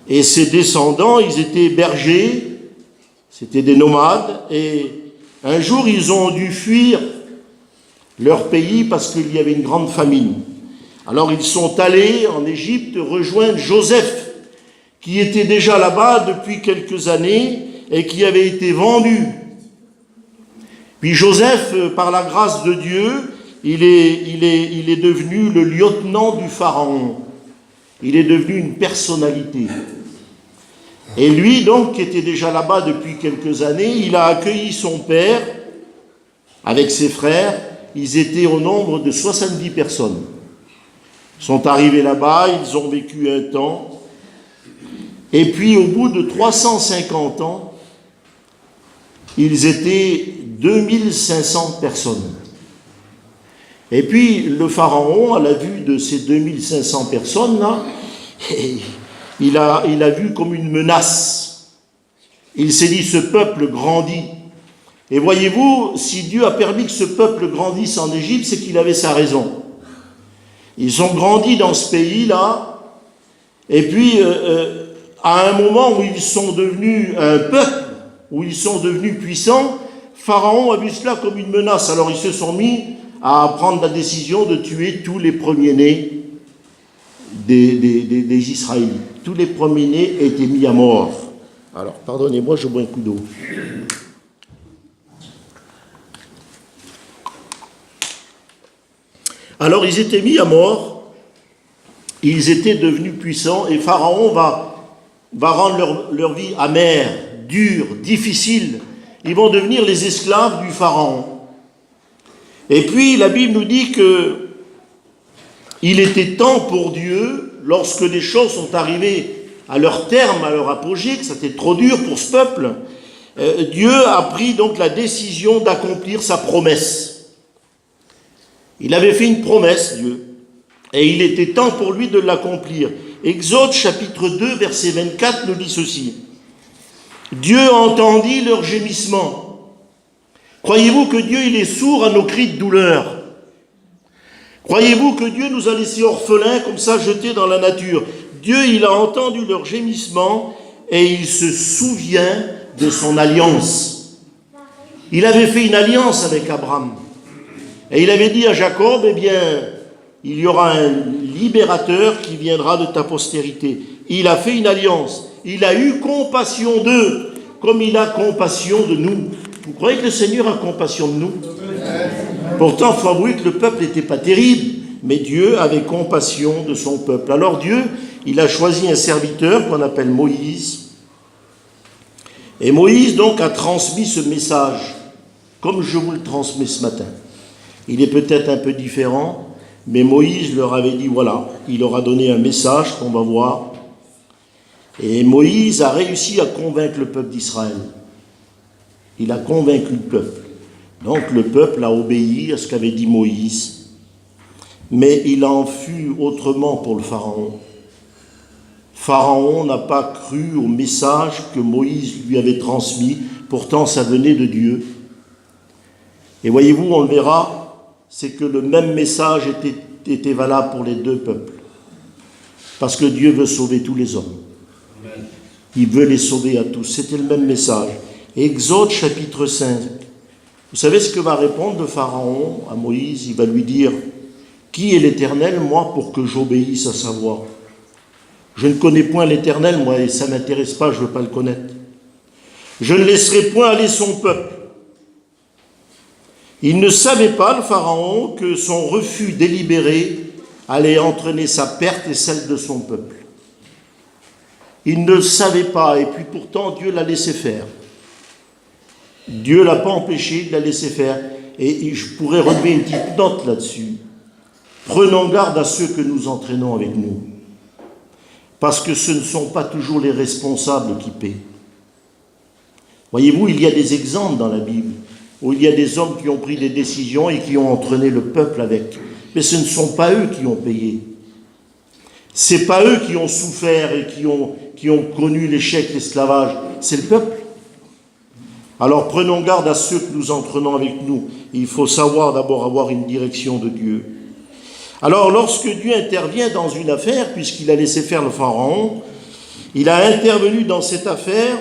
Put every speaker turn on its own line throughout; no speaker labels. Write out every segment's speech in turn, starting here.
Et ses descendants, ils étaient bergers, c'était des nomades, et un jour, ils ont dû fuir leur pays parce qu'il y avait une grande famine. Alors, ils sont allés en Égypte rejoindre Joseph, qui était déjà là-bas depuis quelques années et qui avait été vendu. Puis Joseph, par la grâce de Dieu, il est devenu le lieutenant du Pharaon. Il est devenu une personnalité. Et lui, donc, qui était déjà là-bas depuis quelques années, il a accueilli son père avec ses frères. Ils étaient au nombre de 70 personnes. Ils sont arrivés là-bas, ils ont vécu un temps. Et puis, au bout de 350 ans, ils étaient 2500 personnes. Et puis, le Pharaon, à la vue de ces 2500 personnes-là, il a vu comme une menace. Il s'est dit, ce peuple grandit. Et voyez-vous, si Dieu a permis que ce peuple grandisse en Égypte, c'est qu'il avait sa raison. Ils ont grandi dans ce pays-là, et puis, à un moment où ils sont devenus un peuple, où ils sont devenus puissants, Pharaon a vu cela comme une menace. Alors ils se sont mis à prendre la décision de tuer tous les premiers-nés des Israélites. Tous les premiers-nés étaient mis à mort. Alors, pardonnez-moi, je bois un coup d'eau. Alors, ils étaient mis à mort, ils étaient devenus puissants, et Pharaon va rendre leur vie amère, dure, difficile. Ils vont devenir les esclaves du Pharaon. Et puis, la Bible nous dit que il était temps pour Dieu, lorsque les choses sont arrivées à leur terme, à leur apogée, que c'était trop dur pour ce peuple, Dieu a pris donc la décision d'accomplir sa promesse. Il avait fait une promesse, Dieu, et il était temps pour lui de l'accomplir. Exode chapitre 2, verset 24 nous dit ceci. Dieu entendit leurs gémissements. Croyez-vous que Dieu il est sourd à nos cris de douleur? Croyez-vous que Dieu nous a laissés orphelins comme ça jetés dans la nature? Dieu il a entendu leurs gémissements et il se souvient de son alliance. Il avait fait une alliance avec Abraham. Et il avait dit à Jacob, eh bien, il y aura un libérateur qui viendra de ta postérité. Il a fait une alliance. Il a eu compassion d'eux, comme il a compassion de nous. Vous croyez que le Seigneur a compassion de nous? Pourtant, il faut avouer que le peuple n'était pas terrible, mais Dieu avait compassion de son peuple. Alors Dieu, il a choisi un serviteur qu'on appelle Moïse. Et Moïse, donc, a transmis ce message, comme je vous le transmets ce matin. Il est peut-être un peu différent, mais Moïse leur avait dit, voilà, il leur a donné un message qu'on va voir. Et Moïse a réussi à convaincre le peuple d'Israël. Il a convaincu le peuple. Donc le peuple a obéi à ce qu'avait dit Moïse. Mais il en fut autrement pour le Pharaon. Pharaon n'a pas cru au message que Moïse lui avait transmis. Pourtant, ça venait de Dieu. Et voyez-vous, on le verra, c'est que le même message était valable pour les deux peuples. Parce que Dieu veut sauver tous les hommes. Il veut les sauver à tous. C'était le même message. Exode chapitre 5. Vous savez ce que va répondre le Pharaon à Moïse? Il va lui dire, qui est l'Éternel, moi, pour que j'obéisse à sa voix? Je ne connais point l'Éternel, moi, et ça ne m'intéresse pas, je ne veux pas le connaître. Je ne laisserai point aller son peuple. Il ne savait pas, le Pharaon, que son refus délibéré allait entraîner sa perte et celle de son peuple. Il ne le savait pas, et puis pourtant Dieu l'a laissé faire. Dieu ne l'a pas empêché, il l'a laissé faire. Et je pourrais relever une petite note là-dessus. Prenons garde à ceux que nous entraînons avec nous. Parce que ce ne sont pas toujours les responsables qui paient. Voyez-vous, il y a des exemples dans la Bible où il y a des hommes qui ont pris des décisions et qui ont entraîné le peuple avec. Mais ce ne sont pas eux qui ont payé. Ce n'est pas eux qui ont souffert et qui ont connu l'échec, l'esclavage. C'est le peuple. Alors prenons garde à ceux que nous entraînons avec nous. Il faut savoir d'abord avoir une direction de Dieu. Alors lorsque Dieu intervient dans une affaire, puisqu'il a laissé faire le Pharaon, Il a intervenu dans cette affaire.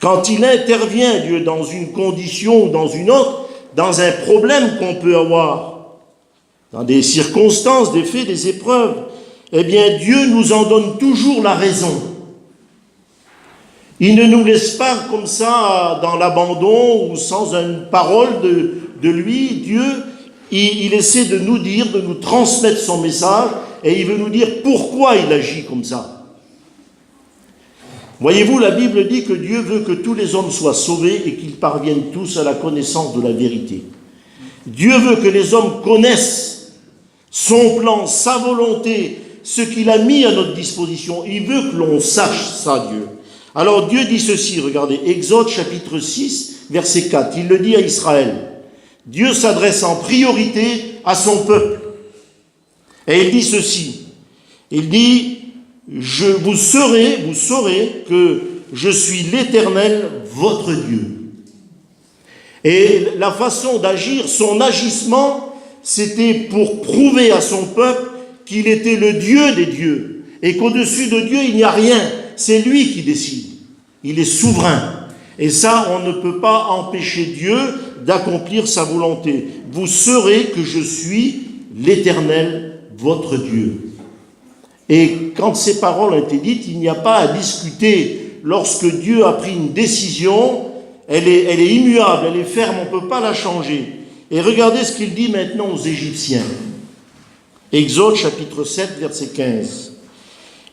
Quand il intervient, Dieu, dans une condition ou dans une autre, dans un problème qu'on peut avoir, dans des circonstances, des faits, des épreuves, eh bien Dieu nous en donne toujours la raison. Il ne nous laisse pas comme ça dans l'abandon ou sans une parole de lui. Dieu, il essaie de nous dire, de nous transmettre son message et il veut nous dire pourquoi il agit comme ça. Voyez-vous, la Bible dit que Dieu veut que tous les hommes soient sauvés et qu'ils parviennent tous à la connaissance de la vérité. Dieu veut que les hommes connaissent son plan, sa volonté, ce qu'il a mis à notre disposition. Il veut que l'on sache ça, Dieu. Alors Dieu dit ceci, regardez, Exode chapitre 6, verset 4, il le dit à Israël. Dieu s'adresse en priorité à son peuple. Et il dit ceci, il dit, vous saurez que je suis l'Éternel, votre Dieu. Et la façon d'agir, son agissement, c'était pour prouver à son peuple qu'il était le Dieu des dieux. Et qu'au-dessus de Dieu, il n'y a rien. C'est lui qui décide. Il est souverain. Et ça, on ne peut pas empêcher Dieu d'accomplir sa volonté. Vous saurez que je suis l'Éternel, votre Dieu. Et quand ces paroles ont été dites, il n'y a pas à discuter. Lorsque Dieu a pris une décision, elle est immuable, elle est ferme, on ne peut pas la changer. Et regardez ce qu'il dit maintenant aux Égyptiens. Exode chapitre 7, verset 15.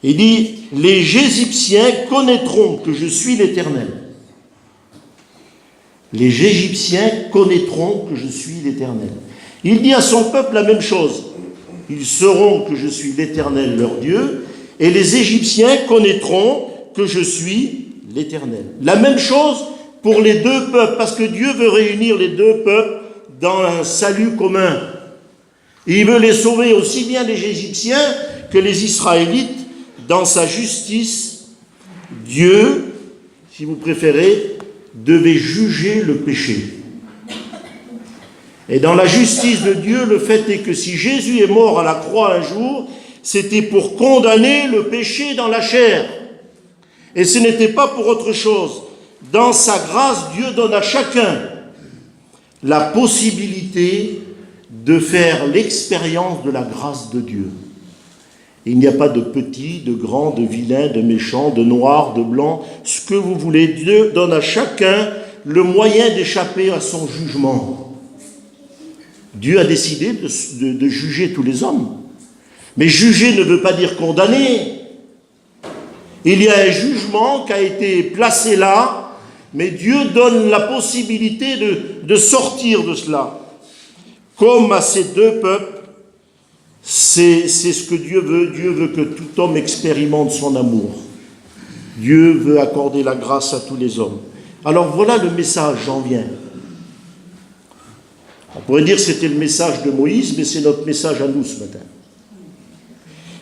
Il dit, les Égyptiens connaîtront que je suis l'Éternel. Les Égyptiens connaîtront que je suis l'Éternel. Il dit à son peuple la même chose. Ils sauront que je suis l'Éternel, leur Dieu, et les Égyptiens connaîtront que je suis l'Éternel. La même chose pour les deux peuples, parce que Dieu veut réunir les deux peuples dans un salut commun. Il veut les sauver aussi bien les Égyptiens que les Israélites dans sa justice. Dieu, si vous préférez, devait juger le péché. Et dans la justice de Dieu, le fait est que si Jésus est mort à la croix un jour, c'était pour condamner le péché dans la chair. Et ce n'était pas pour autre chose. Dans sa grâce, Dieu donne à chacun la possibilité de faire l'expérience de la grâce de Dieu. Il n'y a pas de petits, de grands, de vilains, de méchants, de noirs, de blancs, ce que vous voulez. Dieu donne à chacun le moyen d'échapper à son jugement. Dieu a décidé de juger tous les hommes. Mais juger ne veut pas dire condamner. Il y a un jugement qui a été placé là, mais Dieu donne la possibilité de sortir de cela. Comme à ces deux peuples, c'est ce que Dieu veut. Dieu veut que tout homme expérimente son amour. Dieu veut accorder la grâce à tous les hommes. Alors voilà le message, j'en viens. On pourrait dire que c'était le message de Moïse, mais c'est notre message à nous ce matin.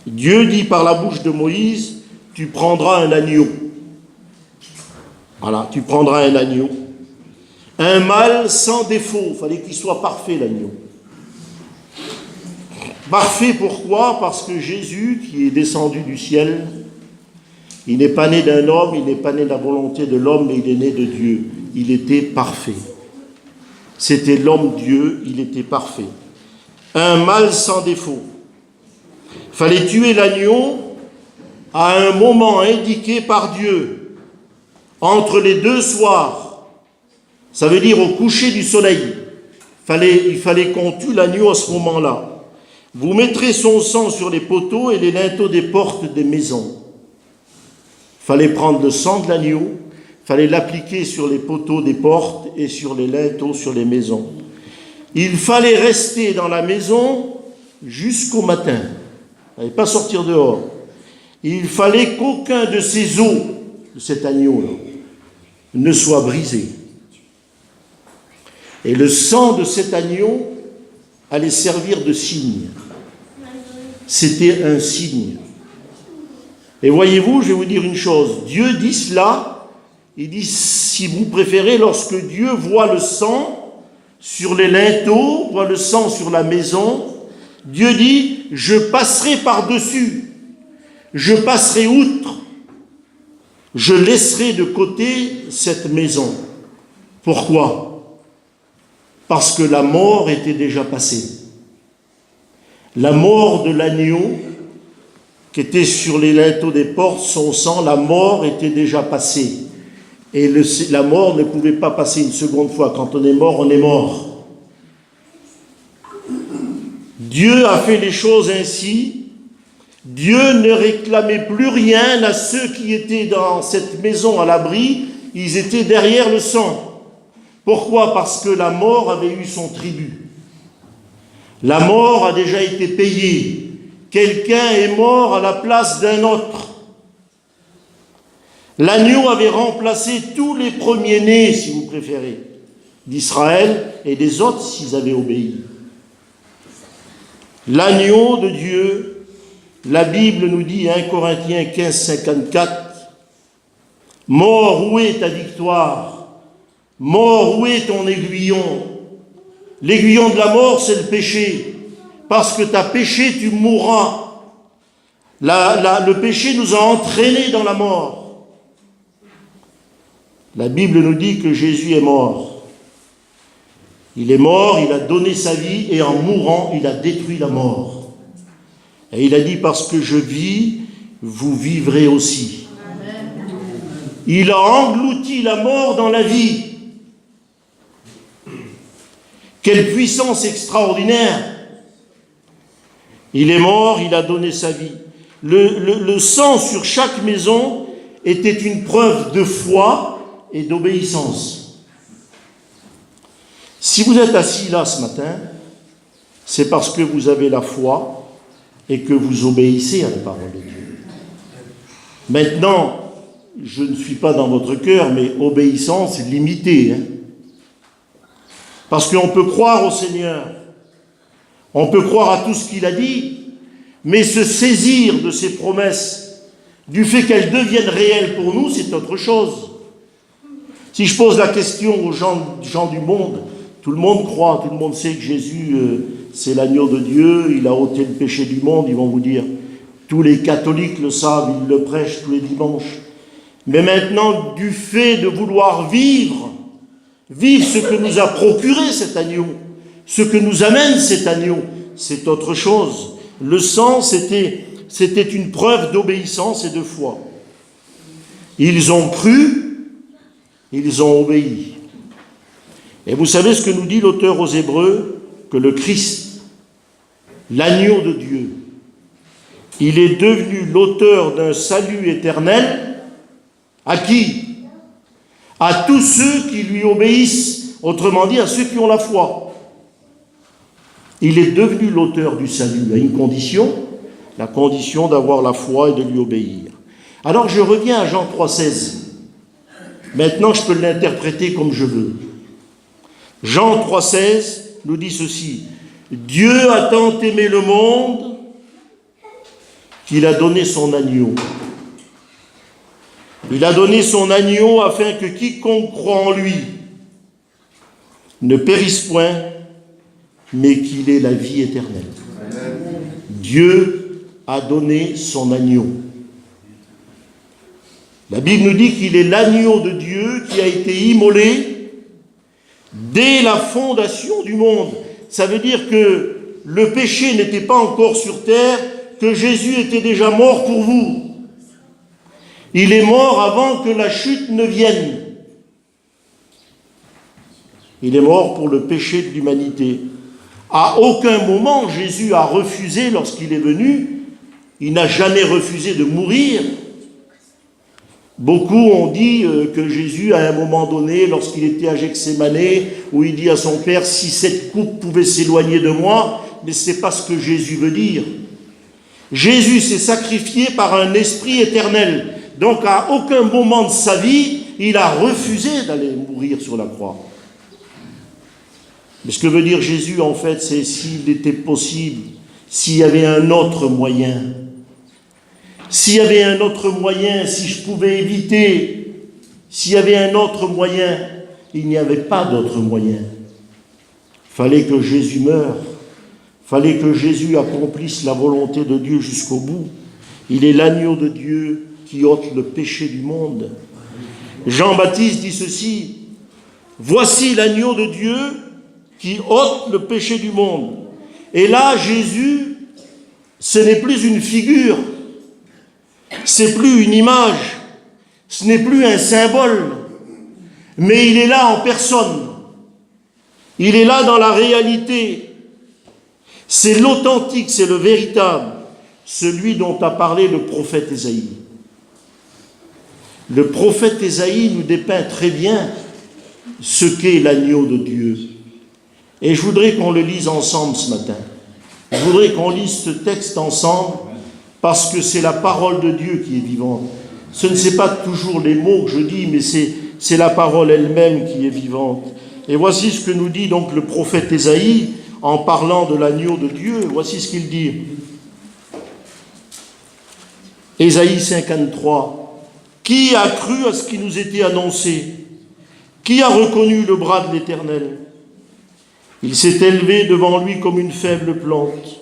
Dieu dit par la bouche de Moïse, tu prendras un agneau. Voilà, tu prendras un agneau. Un mâle sans défaut, il fallait qu'il soit parfait l'agneau. Parfait pourquoi? Parce que Jésus, qui est descendu du ciel, il n'est pas né d'un homme, il n'est pas né de la volonté de l'homme, mais il est né de Dieu. Il était parfait. C'était l'homme-dieu, il était parfait. Un mâle sans défaut. Il fallait tuer l'agneau à un moment indiqué par Dieu, entre les deux soirs. Ça veut dire au coucher du soleil. Il fallait qu'on tue l'agneau à ce moment-là. Vous mettrez son sang sur les poteaux et les linteaux des portes des maisons. Il fallait prendre le sang de l'agneau, il fallait l'appliquer sur les poteaux des portes et sur les linteaux, sur les maisons. Il fallait rester dans la maison jusqu'au matin. Il ne fallait pas sortir dehors. Il fallait qu'aucun de ces os, de cet agneau-là, ne soit brisé. Et le sang de cet agneau allait servir de signe. C'était un signe. Et voyez-vous, je vais vous dire une chose. Dieu dit cela, il dit, si vous préférez, lorsque Dieu voit le sang sur les linteaux, voit le sang sur la maison, Dieu dit, je passerai par-dessus, je passerai outre, je laisserai de côté cette maison. Pourquoi? Parce que la mort était déjà passée. La mort de l'agneau qui était sur les linteaux des portes, son sang, la mort était déjà passée. Et la mort ne pouvait pas passer une seconde fois. Quand on est mort, on est mort. Dieu a fait les choses ainsi. Dieu ne réclamait plus rien à ceux qui étaient dans cette maison à l'abri. Ils étaient derrière le sang. Pourquoi? Parce que la mort avait eu son tribut. La mort a déjà été payée. Quelqu'un est mort à la place d'un autre. L'agneau avait remplacé tous les premiers-nés, si vous préférez, d'Israël et des autres s'ils avaient obéi. L'agneau de Dieu, la Bible nous dit, 1 Corinthiens 15, 54, « Mort, où est ta victoire? Mort, où est ton aiguillon? L'aiguillon de la mort, c'est le péché. Parce que tu as péché, tu mourras. Le péché nous a entraînés dans la mort. La Bible nous dit que Jésus est mort. Il est mort, il a donné sa vie et en mourant, il a détruit la mort. Et il a dit, parce que je vis, vous vivrez aussi. Il a englouti la mort dans la vie. Quelle puissance extraordinaire! Il est mort, il a donné sa vie. Le sang sur chaque maison était une preuve de foi et d'obéissance. Si vous êtes assis là ce matin, c'est parce que vous avez la foi et que vous obéissez à la parole de Dieu. Maintenant, je ne suis pas dans votre cœur, mais obéissance limitée. Parce qu'on peut croire au Seigneur, on peut croire à tout ce qu'il a dit, mais se saisir de ses promesses, du fait qu'elles deviennent réelles pour nous, c'est autre chose. Si je pose la question aux gens du monde, tout le monde croit, tout le monde sait que Jésus, c'est l'agneau de Dieu, il a ôté le péché du monde, ils vont vous dire. Tous les catholiques le savent, ils le prêchent tous les dimanches. Mais maintenant, du fait de vouloir vivre ce que nous a procuré cet agneau, ce que nous amène cet agneau, c'est autre chose. Le sang, c'était une preuve d'obéissance et de foi. Ils ont cru, ils ont obéi. Et vous savez ce que nous dit l'auteur aux Hébreux? Que le Christ, l'agneau de Dieu, il est devenu l'auteur d'un salut éternel. À qui? À tous ceux qui lui obéissent, autrement dit à ceux qui ont la foi. Il est devenu l'auteur du salut à une condition, la condition d'avoir la foi et de lui obéir. Alors je reviens à Jean 3,16. Maintenant je peux l'interpréter comme je veux. Jean 3,16 nous dit ceci. Dieu a tant aimé le monde qu'il a donné son agneau. Il a donné son agneau afin que quiconque croit en lui ne périsse point, mais qu'il ait la vie éternelle. Dieu a donné son agneau. La Bible nous dit qu'il est l'agneau de Dieu qui a été immolé dès la fondation du monde. Ça veut dire que le péché n'était pas encore sur terre, que Jésus était déjà mort pour vous. Il est mort avant que la chute ne vienne. Il est mort pour le péché de l'humanité. À aucun moment, Jésus a refusé, lorsqu'il est venu, il n'a jamais refusé de mourir. Beaucoup ont dit que Jésus, à un moment donné, lorsqu'il était à Gethsémanée, où il dit à son Père, si cette coupe pouvait s'éloigner de moi, mais ce n'est pas ce que Jésus veut dire. Jésus s'est sacrifié par un esprit éternel. Donc à aucun moment de sa vie, il a refusé d'aller mourir sur la croix. Mais ce que veut dire Jésus, en fait, c'est s'il était possible, s'il y avait un autre moyen. S'il y avait un autre moyen, si je pouvais éviter, s'il y avait un autre moyen, il n'y avait pas d'autre moyen. Fallait que Jésus meure. Fallait que Jésus accomplisse la volonté de Dieu jusqu'au bout. Il est l'agneau de Dieu qui ôte le péché du monde. Jean-Baptiste dit ceci, « Voici l'agneau de Dieu qui ôte le péché du monde. » Et là, Jésus, ce n'est plus une figure, c'est plus une image, ce n'est plus un symbole, mais il est là en personne. Il est là dans la réalité. C'est l'authentique, c'est le véritable, celui dont a parlé le prophète Ésaïe. Le prophète Ésaïe nous dépeint très bien ce qu'est l'agneau de Dieu. Et je voudrais qu'on le lise ensemble ce matin. Je voudrais qu'on lise ce texte ensemble parce que c'est la parole de Dieu qui est vivante. Ce ne sont pas toujours les mots que je dis, mais c'est la parole elle-même qui est vivante. Et voici ce que nous dit donc le prophète Ésaïe en parlant de l'agneau de Dieu. Voici ce qu'il dit. Ésaïe 53. Qui a cru à ce qui nous était annoncé? Qui a reconnu le bras de l'Éternel? Il s'est élevé devant lui comme une faible plante,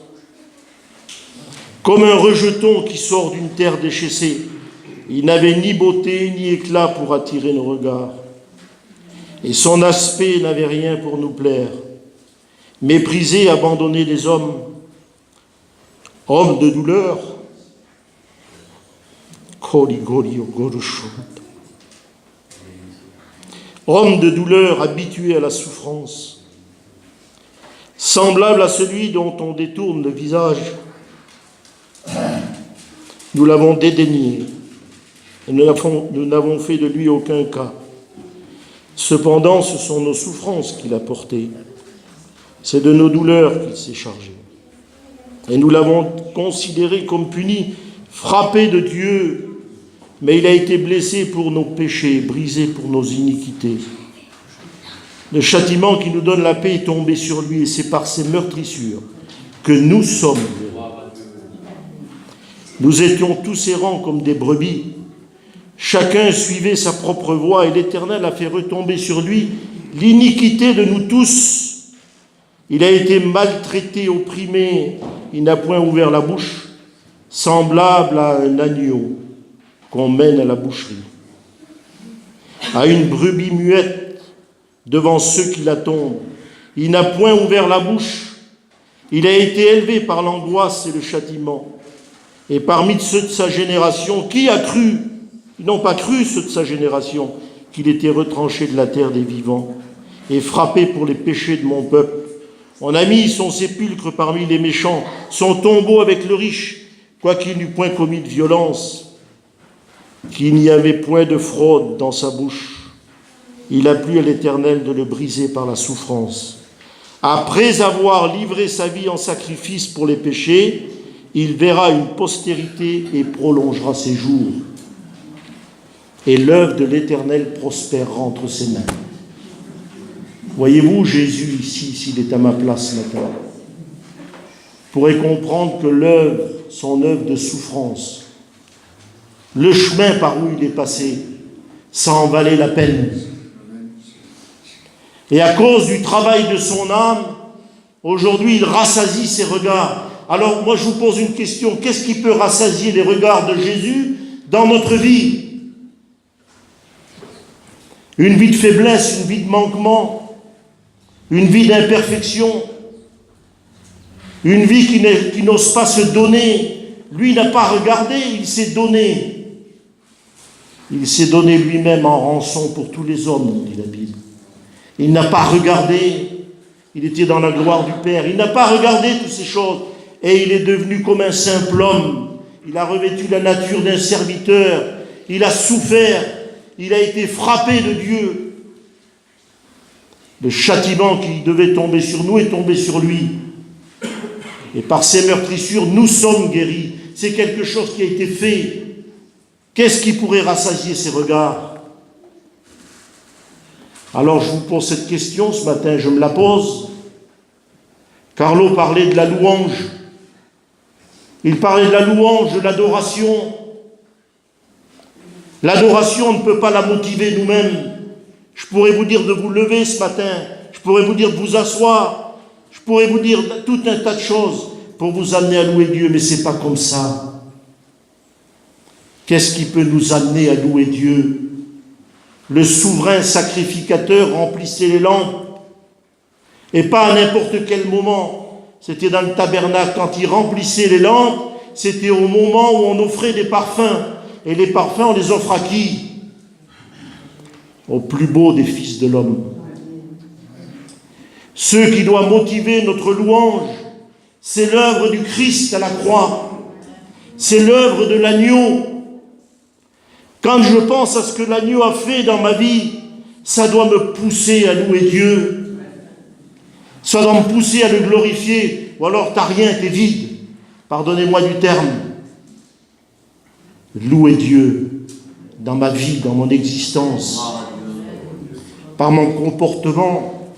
comme un rejeton qui sort d'une terre déchaissée. Il n'avait ni beauté ni éclat pour attirer nos regards. Et son aspect n'avait rien pour nous plaire. Méprisé, abandonné des hommes, homme de douleur, homme de douleur, habitué à la souffrance, semblable à celui dont on détourne le visage. Nous l'avons dédaigné, et nous n'avons fait de lui aucun cas. Cependant, ce sont nos souffrances qu'il a portées. C'est de nos douleurs qu'il s'est chargé. Et nous l'avons considéré comme puni, frappé de Dieu, mais il a été blessé pour nos péchés, brisé pour nos iniquités. Le châtiment qui nous donne la paix est tombé sur lui, et c'est par ses meurtrissures que nous sommes guéris. Nous étions tous errants comme des brebis. Chacun suivait sa propre voie, et l'Éternel a fait retomber sur lui l'iniquité de nous tous. Il a été maltraité, opprimé, il n'a point ouvert la bouche, semblable à un agneau qu'on mène à la boucherie, à une brebis muette devant ceux qui l'attendent. Il n'a point ouvert la bouche, il a été élevé par l'angoisse et le châtiment. Et parmi ceux de sa génération, qui a cru? Ils n'ont pas cru, ceux de sa génération, qu'il était retranché de la terre des vivants et frappé pour les péchés de mon peuple. On a mis son sépulcre parmi les méchants, son tombeau avec le riche, quoiqu'il n'eût point commis de violence, qu'il n'y avait point de fraude dans sa bouche. Il a plu à l'Éternel de le briser par la souffrance. Après avoir livré sa vie en sacrifice pour les péchés, il verra une postérité et prolongera ses jours. Et l'œuvre de l'Éternel prospérera entre ses mains. Voyez-vous Jésus ici, s'il est à ma place maintenant, pourrait comprendre que son œuvre de souffrance, le chemin par où il est passé, ça en valait la peine. Et à cause du travail de son âme, aujourd'hui il rassasie ses regards. Alors moi je vous pose une question, qu'est-ce qui peut rassasier les regards de Jésus dans notre vie? Une vie de faiblesse, une vie de manquement, une vie d'imperfection, une vie qui n'ose pas se donner. Lui n'a pas regardé, il s'est donné. Il s'est donné lui-même en rançon pour tous les hommes, dit la Bible. Il n'a pas regardé, il était dans la gloire du Père, il n'a pas regardé toutes ces choses, et il est devenu comme un simple homme. Il a revêtu la nature d'un serviteur, il a souffert, il a été frappé de Dieu. Le châtiment qui devait tomber sur nous est tombé sur lui. Et par ses meurtrissures, nous sommes guéris. C'est quelque chose qui a été fait. Qu'est-ce qui pourrait rassasier ses regards? Alors je vous pose cette question ce matin, je me la pose. Carlo parlait de la louange. Il parlait de la louange, de l'adoration. L'adoration, on ne peut pas la motiver nous-mêmes. Je pourrais vous dire de vous lever ce matin. Je pourrais vous dire de vous asseoir. Je pourrais vous dire tout un tas de choses pour vous amener à louer Dieu, mais ce n'est pas comme ça. Qu'est-ce qui peut nous amener à louer Dieu? Le souverain sacrificateur remplissait les lampes, et pas à n'importe quel moment. C'était dans le tabernacle, quand il remplissait les lampes, c'était au moment où on offrait des parfums. Et les parfums, on les offre à qui? Au plus beau des fils de l'homme. Ce qui doit motiver notre louange, c'est l'œuvre du Christ à la croix. C'est l'œuvre de l'agneau. Quand je pense à ce que l'agneau a fait dans ma vie, ça doit me pousser à louer Dieu. Ça doit me pousser à le glorifier. Ou alors t'as rien, t'es vide. Pardonnez-moi du terme. Louer Dieu dans ma vie, dans mon existence, par mon comportement,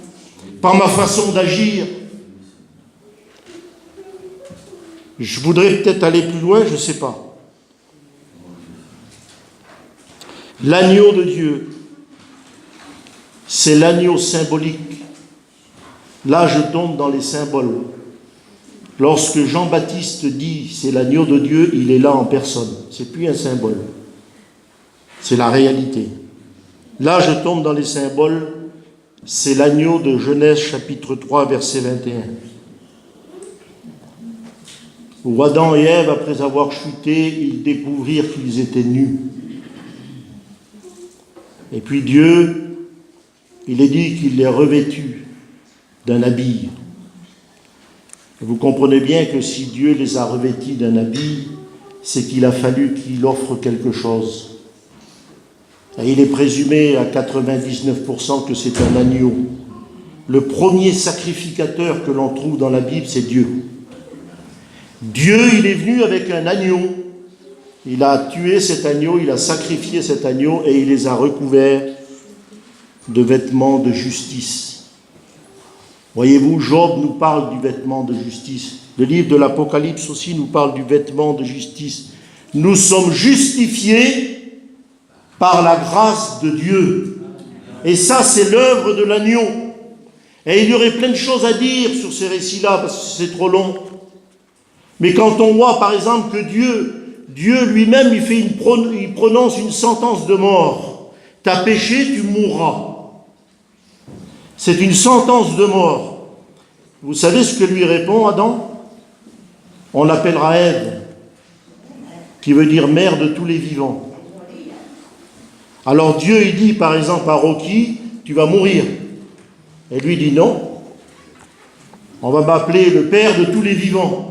par ma façon d'agir. Je voudrais peut-être aller plus loin, je ne sais pas. L'agneau de Dieu, c'est l'agneau symbolique. Là, je tombe dans les symboles. Lorsque Jean-Baptiste dit c'est l'agneau de Dieu, il est là en personne. C'est plus un symbole. C'est la réalité. Là, je tombe dans les symboles. C'est l'agneau de Genèse chapitre 3, verset 21. Où Adam et Ève, après avoir chuté, ils découvrirent qu'ils étaient nus. Et puis Dieu, il est dit qu'il les revêtut d'un habit. Vous comprenez bien que si Dieu les a revêtis d'un habit, c'est qu'il a fallu qu'il offre quelque chose. Et il est présumé à 99% que c'est un agneau. Le premier sacrificateur que l'on trouve dans la Bible, c'est Dieu. Dieu, il est venu avec un agneau. Il a tué cet agneau, il a sacrifié cet agneau et il les a recouverts de vêtements de justice. Voyez-vous, Job nous parle du vêtement de justice. Le livre de l'Apocalypse aussi nous parle du vêtement de justice. Nous sommes justifiés par la grâce de Dieu. Et ça, c'est l'œuvre de l'agneau. Et il y aurait plein de choses à dire sur ces récits-là, parce que c'est trop long. Mais quand on voit, par exemple, que Dieu lui-même, il prononce une sentence de mort. T'as péché, tu mourras. C'est une sentence de mort. Vous savez ce que lui répond Adam? On l'appellera Ève, qui veut dire mère de tous les vivants. Alors Dieu, il dit par exemple à Rocky, tu vas mourir. Et lui dit non, on va m'appeler le père de tous les vivants.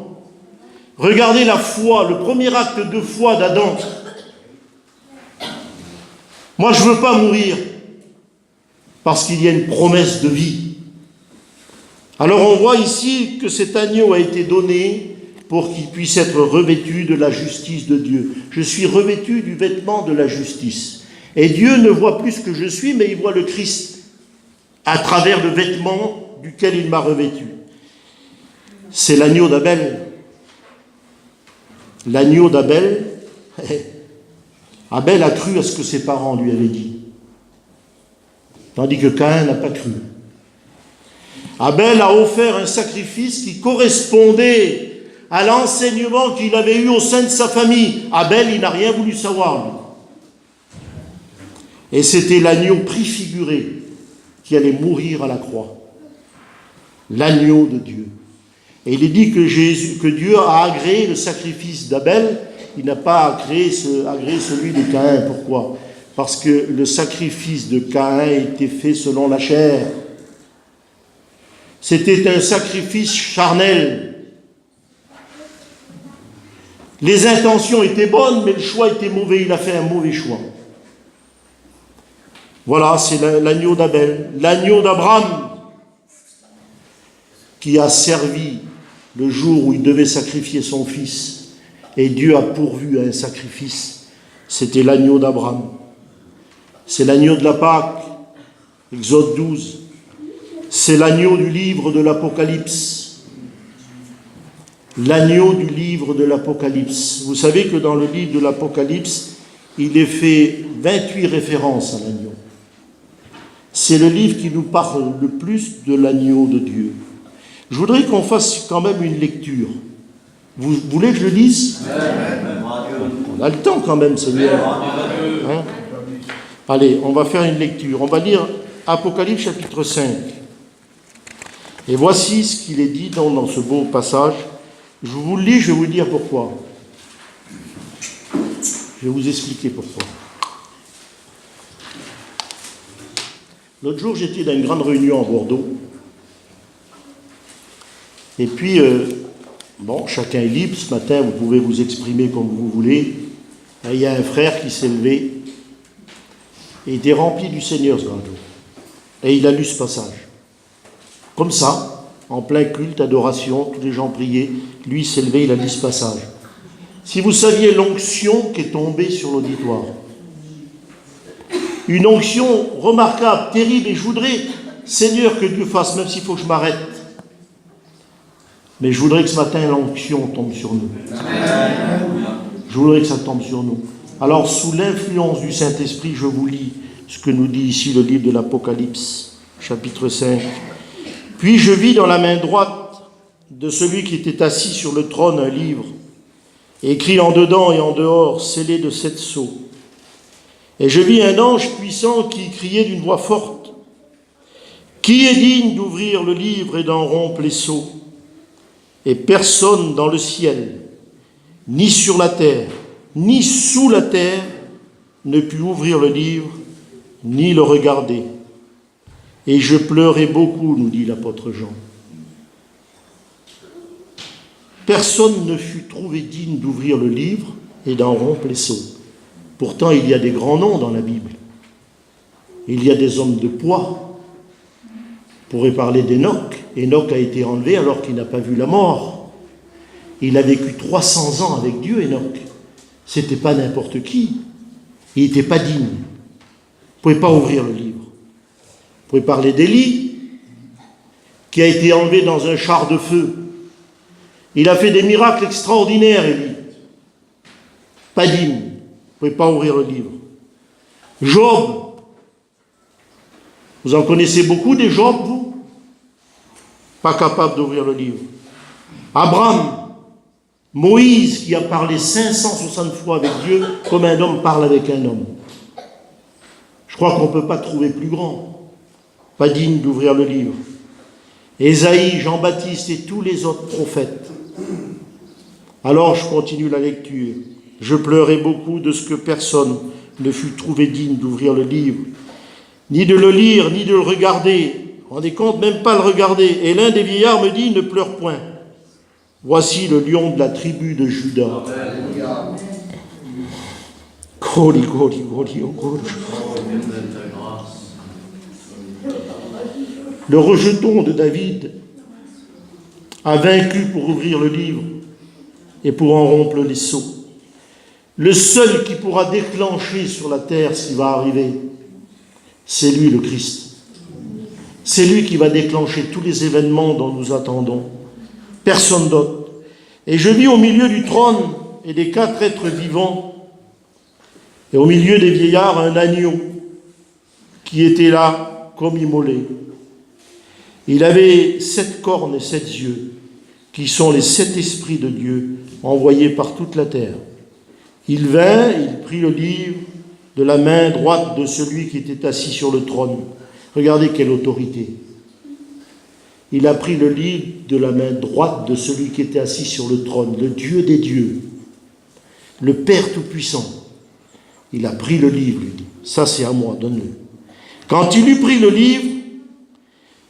Regardez la foi, le premier acte de foi d'Adam. Moi, je ne veux pas mourir parce qu'il y a une promesse de vie. Alors on voit ici que cet agneau a été donné pour qu'il puisse être revêtu de la justice de Dieu. Je suis revêtu du vêtement de la justice. Et Dieu ne voit plus ce que je suis, mais il voit le Christ à travers le vêtement duquel il m'a revêtu. C'est l'agneau d'Abel. L'agneau d'Abel, Abel a cru à ce que ses parents lui avaient dit. Tandis que Caïn n'a pas cru. Abel a offert un sacrifice qui correspondait à l'enseignement qu'il avait eu au sein de sa famille. Abel, il n'a rien voulu savoir, lui. Et c'était l'agneau préfiguré qui allait mourir à la croix. L'agneau de Dieu. Et il est dit que Dieu a agréé le sacrifice d'Abel, il n'a pas agréé celui de Caïn. Pourquoi? Parce que le sacrifice de Caïn était fait selon la chair. C'était un sacrifice charnel. Les intentions étaient bonnes, mais le choix était mauvais. Il a fait un mauvais choix. Voilà, c'est l'agneau d'Abel, l'agneau d'Abraham, qui a servi le jour où il devait sacrifier son fils. Et Dieu a pourvu à un sacrifice. C'était l'agneau d'Abraham. C'est l'agneau de la Pâque, Exode 12. C'est l'agneau du livre de l'Apocalypse. L'agneau du livre de l'Apocalypse. Vous savez que dans le livre de l'Apocalypse, il est fait 28 références à l'agneau. C'est le livre qui nous parle le plus de l'agneau de Dieu. Je voudrais qu'on fasse quand même une lecture. Vous voulez que je le lise? On a le temps quand même, Seigneur. Hein? Allez, on va faire une lecture. On va lire Apocalypse chapitre 5. Et voici ce qu'il est dit dans ce beau passage. Je vous le lis, je vais vous dire pourquoi. Je vais vous expliquer pourquoi. L'autre jour, j'étais dans une grande réunion à Bordeaux. Et puis, chacun est libre. Ce matin, vous pouvez vous exprimer comme vous voulez. Il y a un frère qui s'est levé. Et il était rempli du Seigneur ce grand jour. Et il a lu ce passage. Comme ça, en plein culte, adoration, tous les gens priaient. Lui, il s'est levé, il a lu ce passage. Si vous saviez l'onction qui est tombée sur l'auditoire. Une onction remarquable, terrible, et je voudrais, Seigneur, que Dieu fasse, même s'il faut que je m'arrête. Mais je voudrais que ce matin, l'onction tombe sur nous. Je voudrais que ça tombe sur nous. Alors, sous l'influence du Saint-Esprit, je vous lis ce que nous dit ici le livre de l'Apocalypse, chapitre 5. Puis je vis dans la main droite de celui qui était assis sur le trône un livre, écrit en dedans et en dehors, scellé de 7 sceaux. Et je vis un ange puissant qui criait d'une voix forte. Qui est digne d'ouvrir le livre et d'en rompre les sceaux? Et personne dans le ciel, ni sur la terre, ni sous la terre, ne put ouvrir le livre, ni le regarder. Et je pleurais beaucoup, nous dit l'apôtre Jean. Personne ne fut trouvé digne d'ouvrir le livre et d'en rompre les sceaux. Pourtant, il y a des grands noms dans la Bible. Il y a des hommes de poids. On pourrait parler d'Enoch. Enoch a été enlevé alors qu'il n'a pas vu la mort. Il a vécu 300 ans avec Dieu, Enoch. C'était pas n'importe qui. Il n'était pas digne. Vous ne pouvez pas ouvrir le livre. Vous pouvez parler d'Élie, qui a été enlevé dans un char de feu. Il a fait des miracles extraordinaires, Élie. Pas digne. Vous ne pouvez pas ouvrir le livre. Job. Vous en connaissez beaucoup des Job, vous? Pas capable d'ouvrir le livre. Abraham. Moïse, qui a parlé 560 fois avec Dieu, comme un homme parle avec un homme. Je crois qu'on ne peut pas trouver plus grand. Pas digne d'ouvrir le livre. Ésaïe, Jean-Baptiste et tous les autres prophètes. Alors je continue la lecture. Je pleurais beaucoup de ce que personne ne fut trouvé digne d'ouvrir le livre, ni de le lire, ni de le regarder. Vous vous rendez compte, même pas le regarder. Et l'un des vieillards me dit, ne pleure point. Voici le lion de la tribu de Juda. Goli, goli, goli, goli. Le rejeton de David a vaincu pour ouvrir le livre et pour en rompre les sceaux. Le seul qui pourra déclencher sur la terre ce qui va arriver, c'est lui, le Christ. C'est lui qui va déclencher tous les événements dont nous attendons. Personne d'autre. Et je vis au milieu du trône et des 4 êtres vivants, et au milieu des vieillards, un agneau qui était là comme immolé. Il avait 7 cornes et 7 yeux, qui sont les 7 esprits de Dieu envoyés par toute la terre. Il vint, il prit le livre de la main droite de celui qui était assis sur le trône. Regardez quelle autorité. Il a pris le livre de la main droite de celui qui était assis sur le trône, le Dieu des dieux, le Père Tout-Puissant. Il a pris le livre, lui dit, ça c'est à moi, donne-le. Quand il eut pris le livre,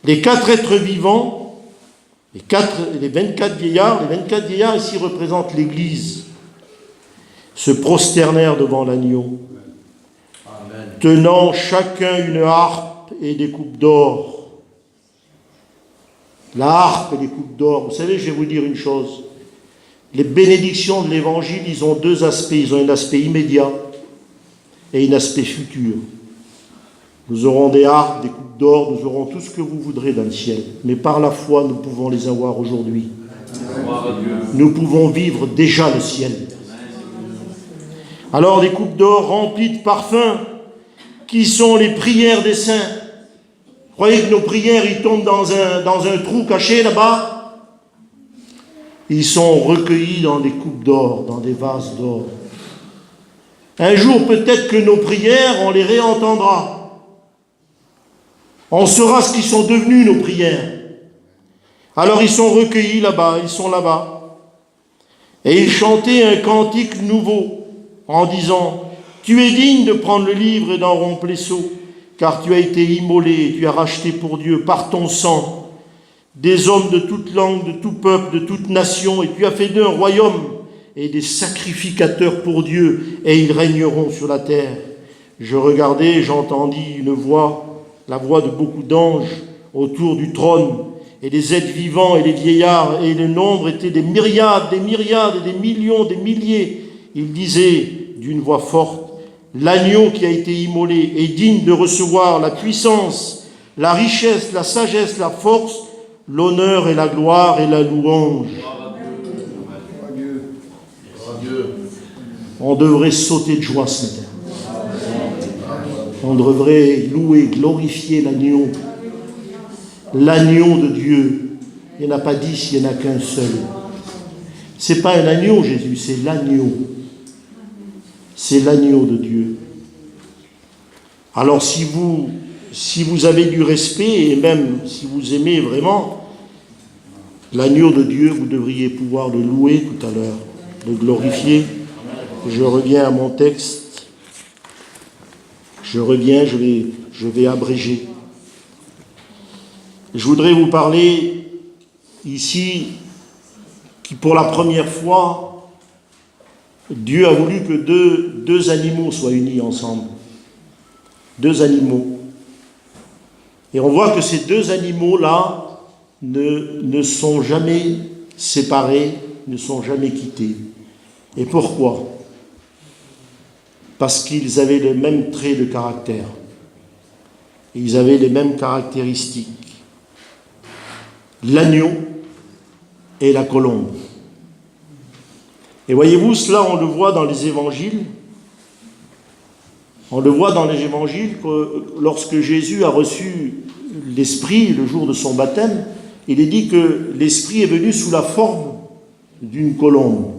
les 4 êtres vivants, les 24 vieillards ici représentent l'Église, se prosternèrent devant l'agneau, tenant chacun une harpe et des coupes d'or. La harpe et les coupes d'or. Vous savez, je vais vous dire une chose. Les bénédictions de l'Évangile, ils ont 2 aspects. Ils ont un aspect immédiat et un aspect futur. Nous aurons des harpes, des coupes d'or, nous aurons tout ce que vous voudrez dans le ciel. Mais par la foi, nous pouvons les avoir aujourd'hui. Nous pouvons vivre déjà le ciel. Alors des coupes d'or remplies de parfums, qui sont les prières des saints. Vous croyez que nos prières, ils tombent dans un trou caché là-bas? Ils sont recueillis dans des coupes d'or, dans des vases d'or. Un jour, peut-être que nos prières, on les réentendra. On saura ce qu'ils sont devenus, nos prières. Alors ils sont recueillis là-bas, ils sont là-bas. Et ils chantaient un cantique nouveau en disant « Tu es digne de prendre le livre et d'en rompre les sceaux, car tu as été immolé et tu as racheté pour Dieu par ton sang des hommes de toute langue, de tout peuple, de toute nation, et tu as fait d'eux un royaume et des sacrificateurs pour Dieu, et ils régneront sur la terre. » Je regardais et j'entendis une voix, la voix de beaucoup d'anges autour du trône, et des êtres vivants et les vieillards, et le nombre était des myriades, et des millions, des milliers. Ils disaient d'une voix forte, « L'agneau qui a été immolé est digne de recevoir la puissance, la richesse, la sagesse, la force, l'honneur et la gloire et la louange. » On devrait sauter de joie ce matin. On devrait louer, glorifier l'agneau. L'agneau de Dieu. Il n'y en a pas 10, il n'y en a qu'un seul. Ce n'est pas un agneau, Jésus, c'est l'agneau. C'est l'agneau de Dieu. Alors si vous avez du respect, et même si vous aimez vraiment l'agneau de Dieu, vous devriez pouvoir le louer tout à l'heure, le glorifier. Je reviens à mon texte. Je vais abréger. Je voudrais vous parler ici qui, pour la première fois, Dieu a voulu que deux animaux soient unis ensemble. Deux animaux. Et on voit que ces deux animaux-là ne sont jamais séparés, ne sont jamais quittés. Et pourquoi ? Parce qu'ils avaient les mêmes traits de caractère. Ils avaient les mêmes caractéristiques. L'agneau et la colombe. Et voyez-vous, cela on le voit dans les évangiles. On le voit dans les évangiles que lorsque Jésus a reçu l'Esprit le jour de son baptême, il est dit que l'Esprit est venu sous la forme d'une colombe.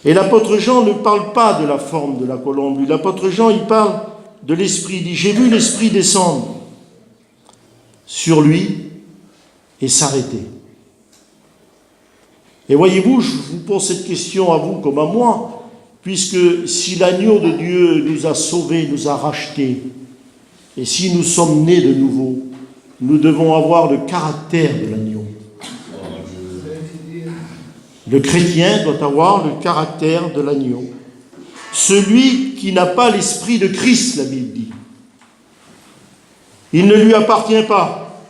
Et l'apôtre Jean ne parle pas de la forme de la colombe. L'apôtre Jean, il parle de l'Esprit. Il dit « J'ai vu l'Esprit descendre sur lui et s'arrêter. » Et voyez-vous, je vous pose cette question à vous comme à moi, puisque si l'agneau de Dieu nous a sauvés, nous a rachetés, et si nous sommes nés de nouveau, nous devons avoir le caractère de l'agneau. Le chrétien doit avoir le caractère de l'agneau. Celui qui n'a pas l'esprit de Christ, la Bible dit. Il ne lui appartient pas.